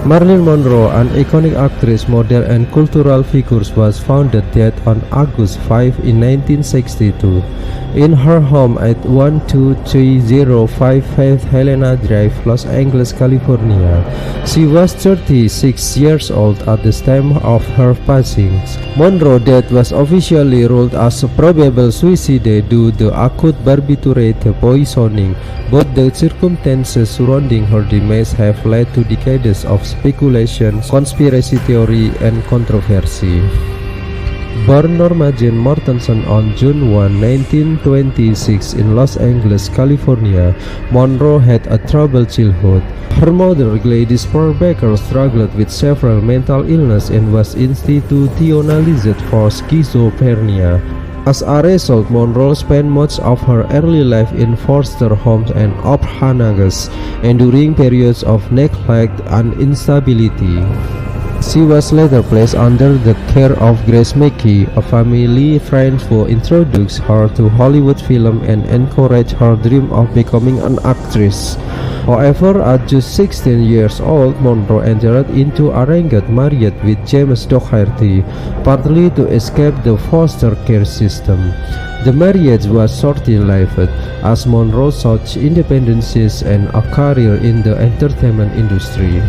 Marilyn Monroe, an iconic actress, model, and cultural figure, was found dead on August 5 in 1962 in her home at 12305 Helena Drive, Los Angeles, California. She was 36 years old at the time of her passing. Monroe's death was officially ruled as a probable suicide due to acute barbiturate poisoning, but the circumstances surrounding her demise have led to decades of speculation, conspiracy theory, and controversy. Born Norma Jane Mortensen on June 1, 1926 in Los Angeles, California, Monroe had a troubled childhood. Her mother, Gladys Baker, struggled with several mental illness and was institutionalized for schizophrenia. As a result, Monroe spent much of her early life in foster homes and orphanages, enduring periods of neglect and instability. She was later placed under the care of Grace Mackey, a family friend who introduced her to Hollywood film and encouraged her dream of becoming an actress. However, at just 16 years old, Monroe entered into arranged marriage with James Doherty, partly to escape the foster care system. The marriage was short-lived, as Monroe sought independence and a career in the entertainment industry.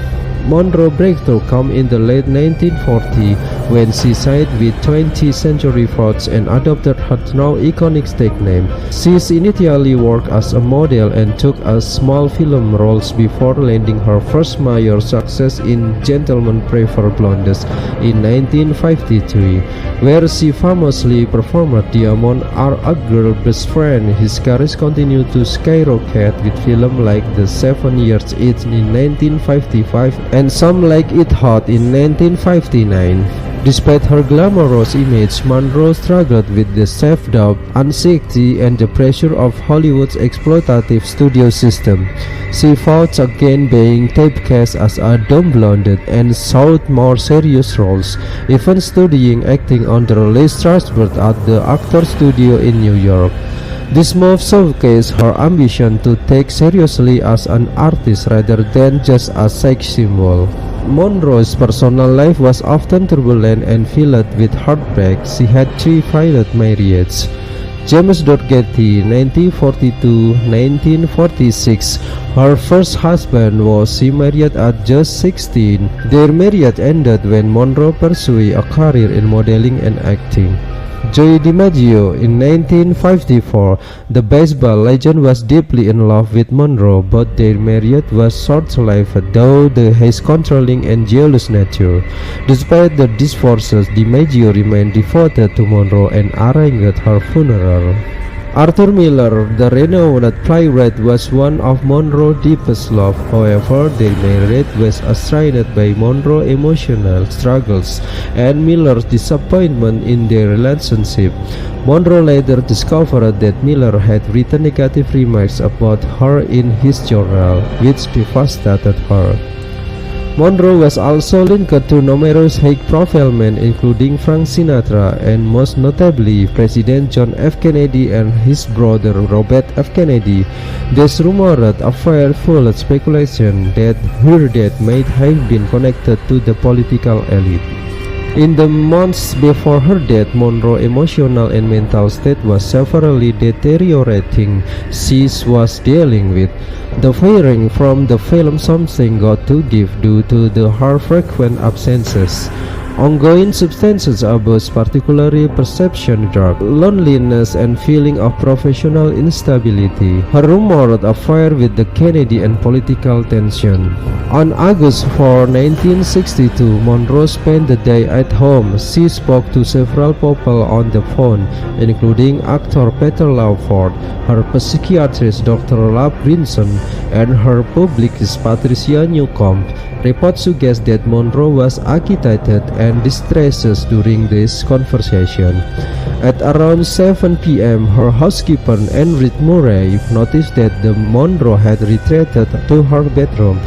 Monroe's breakthrough came in the late 1940s when she signed with 20th Century Fox and adopted her now iconic stage name. She initially worked as a model and took a small film roles before landing her first major success in Gentlemen Prefer Blondes in 1953, where she famously performed Diamond Are a Girl's Best Friend. His career continued to skyrocket with films like The 7 Years Itch in 1955 and Some Like It Hot in 1959. Despite her glamorous image, Monroe struggled with the self-doubt, anxiety, and the pressure of Hollywood's exploitative studio system. She fought against being typecast as a dumb blonde and sought more serious roles, even studying acting under Lee Strasberg at the Actors Studio in New York. This move showcased her ambition to take seriously as an artist rather than just a sex symbol. Monroe's personal life was often turbulent and filled with heartbreak. She had 3 failed marriages. James Doherty, 1942-1946. Her first husband was she married at just 16. Their marriage ended when Monroe pursued a career in modeling and acting. Joey DiMaggio, in 1954, the baseball legend was deeply in love with Monroe, but their marriage was short-lived due to his controlling and jealous nature. Despite the divorces, DiMaggio remained devoted to Monroe and arranged her funeral. Arthur Miller, the renowned playwright, was one of Monroe's deepest love. However, their marriage was strained by Monroe's emotional struggles and Miller's disappointment in their relationship. Monroe later discovered that Miller had written negative remarks about her in his journal, which devastated her. Monroe was also linked to numerous high-profile men, including Frank Sinatra and most notably President John F. Kennedy and his brother Robert F. Kennedy. This rumored affair fueled speculation that her death might have been connected to the political elite. In the months before her death, Monroe's emotional and mental state was severely deteriorating. She was dealing with the firing from the film Something Got to Give due to her frequent absences, ongoing substance abuse, particularly prescription drug, loneliness, and feeling of professional instability. Her rumored affair with the Kennedy and political tension. On August 4, 1962, Monroe spent the day at home. She spoke to several people on the phone, including actor Peter Lawford, her psychiatrist Dr. Lab Brinson, and her publicist Patricia Newcomb. Reports suggest that Monroe was agitated and distressed during this conversation. At around 7 p.m., her housekeeper, Enrique Murray, noticed that the Monroe had retreated to her bedroom.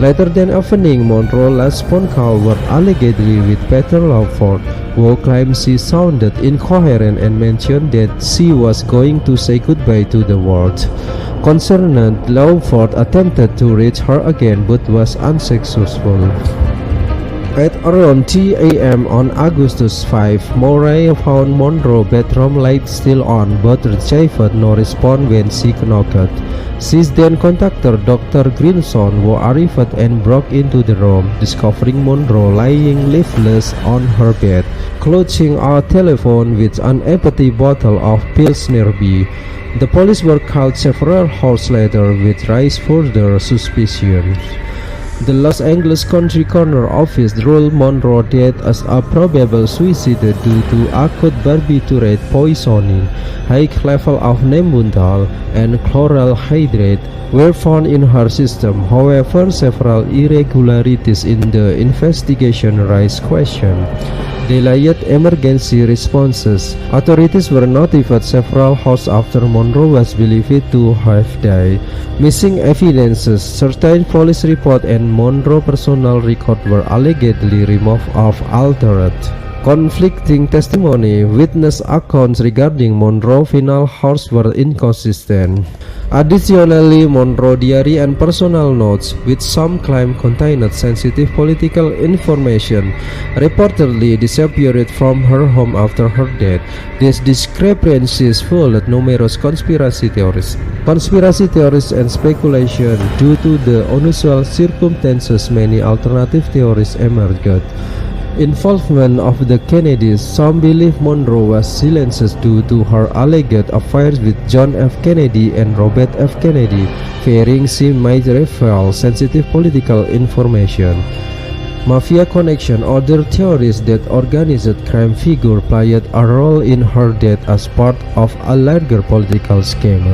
Later that evening, Monroe last phone call was allegedly with Peter Lawford, who claimed she sounded incoherent and mentioned that she was going to say goodbye to the world. Concerned, Lawford attempted to reach her again but was unsuccessful. At around 3 a.m. on August 5, Murray found Monroe's bedroom light still on but received no response when she knocked. She then contacted Dr. Grinson, who arrived and broke into the room, discovering Monroe lying lifeless on her bed, clutching a telephone with an empty bottle of pills nearby. The police were called several hours later, which raised further suspicions. The Los Angeles County Coroner Office ruled Monroe dead as a probable suicide due to acute barbiturate poisoning. High level of Nembutal and chloral hydrate were found in her system. However, several irregularities in the investigation raise questions. Delayed emergency responses. Authorities were notified several hours after Monroe was believed to have died. Missing evidences. Certain police reports and Monroe personal record were allegedly removed or altered. Conflicting testimony. Witness accounts regarding Monroe's final hours were inconsistent. Additionally, Monroe's diary and personal notes, which some claim contained sensitive political information, reportedly disappeared from her home after her death. These discrepancies fueled numerous conspiracy theories and speculation. Due to the unusual circumstances, many alternative theories emerged. Involvement of the Kennedys. Some believe Monroe was silenced due to her alleged affairs with John F. Kennedy and Robert F. Kennedy, fearing she might reveal sensitive political information. Mafia connection. Other theories that organized crime figure played a role in her death as part of a larger political scheme.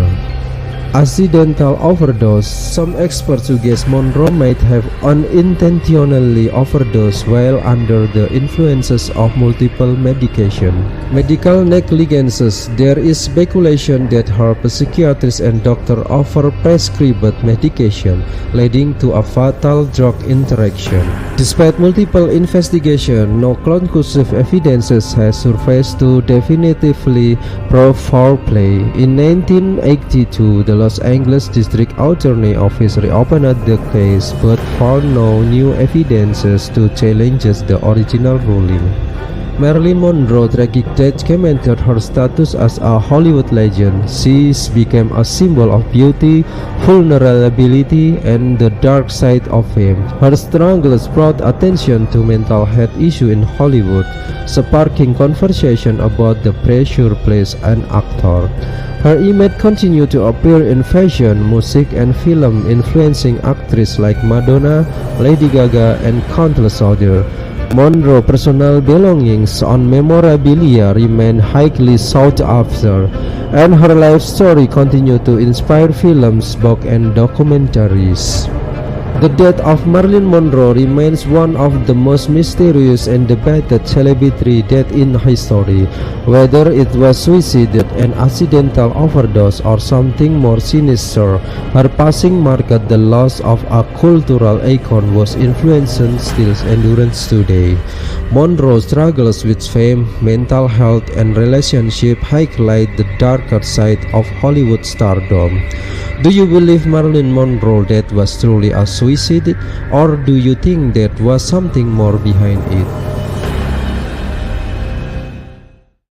Accidental overdose. Some experts suggest Monroe might have unintentionally overdosed while under the influences of multiple medication. Medical negligences. There is speculation that her psychiatrist and doctor overprescribed medication, leading to a fatal drug interaction. Despite multiple investigations, no conclusive evidences has surfaced to definitively prove foul play. In 1982, the Los Angeles District Attorney Office reopened the case but found no new evidences to challenge the original ruling. Marilyn Monroe's tragic death cemented her status as a Hollywood legend. She became a symbol of beauty, vulnerability, and the dark side of fame. Her struggles brought attention to mental health issues in Hollywood, sparking conversation about the pressure placed on actors. Her image continued to appear in fashion, music, and film, influencing actresses like Madonna, Lady Gaga, and countless others. Monroe's personal belongings and memorabilia remain highly sought after, and her life story continued to inspire films, books, and documentaries. The death of Marilyn Monroe remains one of the most mysterious and debated celebrity deaths in history. Whether it was suicide, an accidental overdose, or something more sinister, her passing marked the loss of a cultural icon whose influence still endures today. Monroe's struggles with fame, mental health, and relationships highlight the darker side of Hollywood stardom. Do you believe Marilyn Monroe's death was truly a suicide, or do you think there was something more behind it?